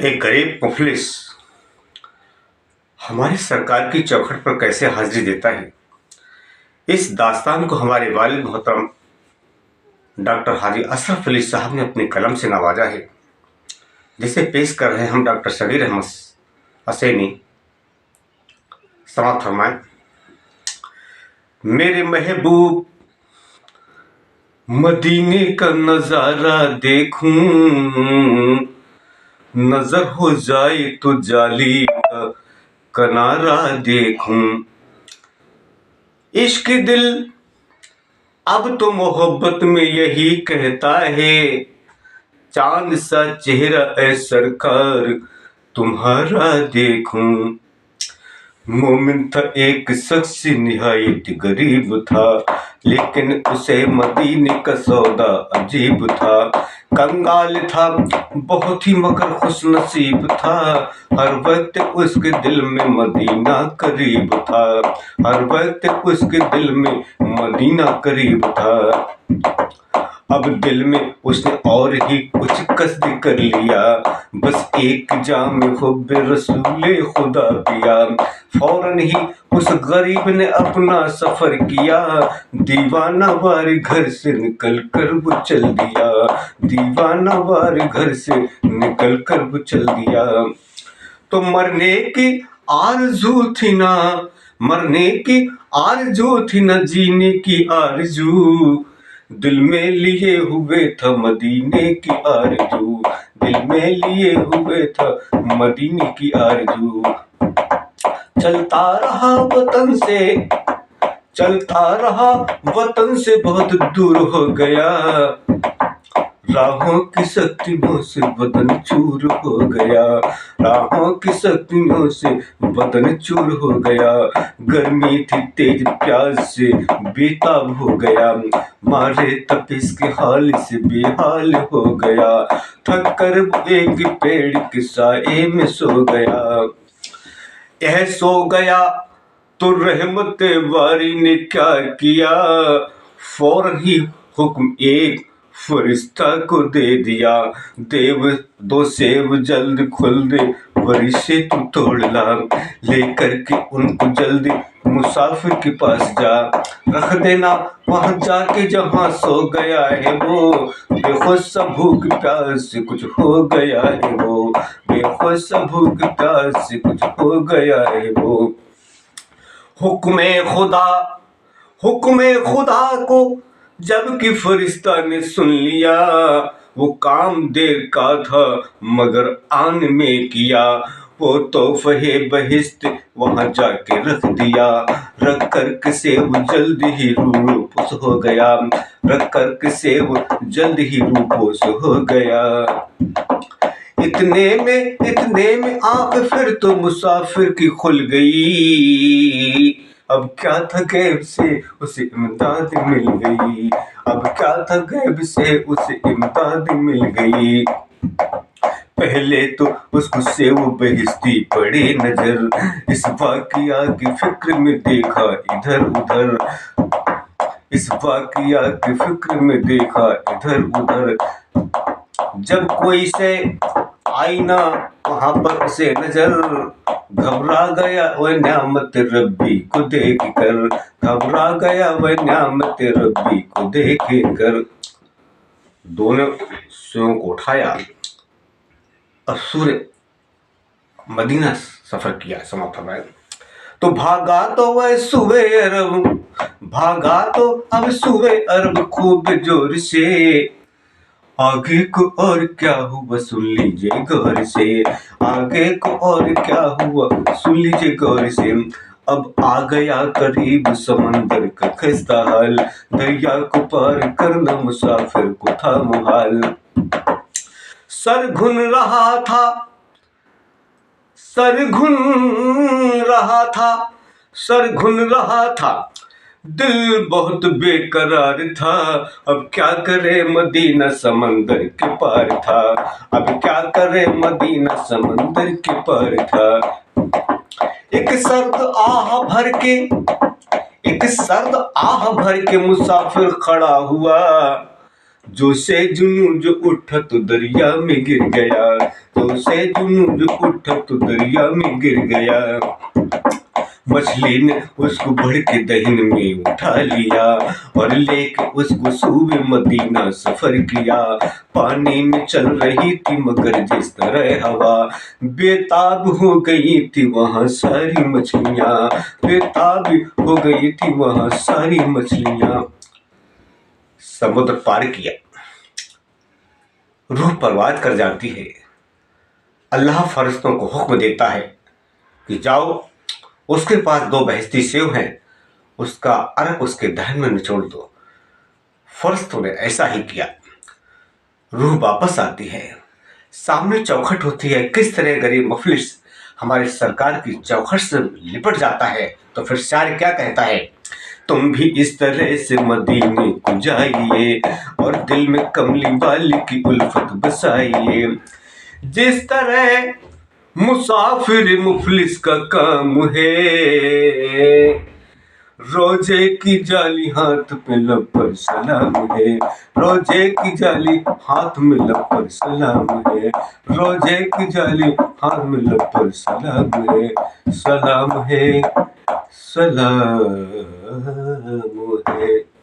एक गरीब मुफलिस हमारी सरकार की चौखट पर कैसे हाजिरी देता है, इस दास्तान को हमारे वालिद मोहतरम डॉक्टर हाजी अशरफ अली साहब ने अपनी कलम से नवाजा है, जिसे पेश कर रहे हैं हम डॉक्टर शबीर अहमद हसैनी। समाप्त फरमाएं। मेरे महबूब मदीने का नजारा देखूं, नजर हो जाए तो जाली का किनारा देखूं। इश्क दिल अब तो मोहब्बत में यही कहता है, चांद सा चेहरा ए सरकार तुम्हारा देखूं। मोमिन था एक शख्स निहायत गरीब था, लेकिन उसे मदीने का सौदा अजीब था। कंगाल था बहुत ही मगर खुशनसीब था, हर वक्त उसके दिल में मदीना करीब था, हर वक्त उसके दिल में मदीना करीब था। अब दिल में उसने और ही कुछ कसद कर लिया, बस एक जाम हुब्बे रसूले खुदा पिया। फौरन ही उस गरीब ने अपना सफर किया, दीवाना वार घर से निकल कर वो चल दिया, दीवाना वार घर से निकल कर वो चल दिया। तो मरने की आरज़ू थी ना, मरने की आरज़ू थी ना, जीने की आरज़ू, दिल में लिए हुए था मदीने की आरज़ू, दिल में लिए हुए था मदीने की आरज़ू। चलता रहा वतन से, चलता रहा वतन से बहुत दूर हो गया, राहों की शक्तियों से बदन चूर हो गया, राहों की शक्तियों से बदन चूर हो गया। गर्मी थी तेज प्यास से बेताब हो गया, मारे तपिश के हाल से बेहाल हो गया। थक कर एक पेड़ के साए में सो गया, यह सो गया तो रहमत वारी ने क्या किया, फौरन ही हुक्म एक फरिश्ता को दे दिया, देव दो सेब जल्द खुल दे वरी से तू तोड़ ला, लेकर के उनको जल्दी मुसाफिर के पास जा, रख देना वहां जाके जहां सो गया है वो, बेहोश सा भूख प्यास से कुछ हो गया है वो, बेहोश सा भूख प्यास से कुछ हो गया है वो। हुक्मे खुदा, हुक्मे खुदा को जबकि फरिश्ता ने सुन लिया, वो काम देर का था मगर आन में किया, वो तोहफे बहिश्त वहां जाके रख दिया, रख कर के से वो जल्द ही रूपोस हो गया, रख कर के से वो जल्द ही रूपोस हो गया। इतने में आंख फिर तो मुसाफिर की खुल गई, अब क्या था गैब से उसे इमदाद मिल गई, अब क्या था गैब से उसे इमदाद मिल गई। पहले तो उसको से वो बेहिस्ती पड़ी नजर, इस वाकिया की फिक्र में देखा इधर उधर, इस वाकिया की फिक्र में देखा इधर उधर। जब कोई से आई ना वहां पर उसे नजर, घबरा गया वह न्यामत रब्बी को देख कर, घबरा गया वह न्यामत रब्बी को देख कर। दोनों सुयों को उठाया और सूर्य मदीना सफर किया। समाप्त हो गया। तो भागा तो वह सुबह अरब, भागा तो अब सुबह अरब खूब जोर से, आगे को और क्या हुआ सुन लीजिए गौर से, आगे को और क्या हुआ सुन लीजिए गौर से। अब आ गया करीब समंदर का खस्ता हाल, दरिया को पार करना मुसाफिर को था मुहाल। सर घुन रहा था, सर घुन रहा था, सर घुन रहा था, दिल बहुत बेकरार था, अब क्या करे मदीना समंदर के पार था, अब क्या करे मदीना समंदर के पार था। एक सर्द आह भर के, एक सर्द आह भर के मुसाफिर खड़ा हुआ, जो से जुनून जो उठा तो दरिया में गिर गया, जो से जुनून जो उठा तो दरिया में गिर गया। मछली ने उसको भर के दहन में उठा लिया और लेके उसको सूबे मदीना सफर किया। पानी में चल रही थी मगर जिस तरह हवा, बेताब हो गई थी वहाँ सारी मछलियाँ, बेताब हो गई थी वहाँ सारी मछलियाँ। समुद्र पार किया, रूह परवाज कर जाती है। अल्लाह फरिश्तों को हुक्म देता है कि जाओ, उसके पास 2 बहश्ती सेव हैं, उसका अरक उसके दहन में निचोड़ दो। फरिश्तों ने ऐसा ही किया। रूह वापस आती है, सामने चौखट होती है। किस तरह गरीब मुफलिस हमारे सरकार की चौखट से लिपट जाता है। तो फिर शायर क्या कहता है, तुम भी इस तरह से मदीने को जाइए और दिल में कमली वाली की उल्फत बसाइए। जिस तरह मुसाफिर मुफलिस का काम है, रोजे की जाली हाथ पे लब पर सलाम है, रोजे की जाली हाथ में लब पर सलाम है, रोजे की जाली हाथ में लब पर सलाम है, सलाम है, सलाम है।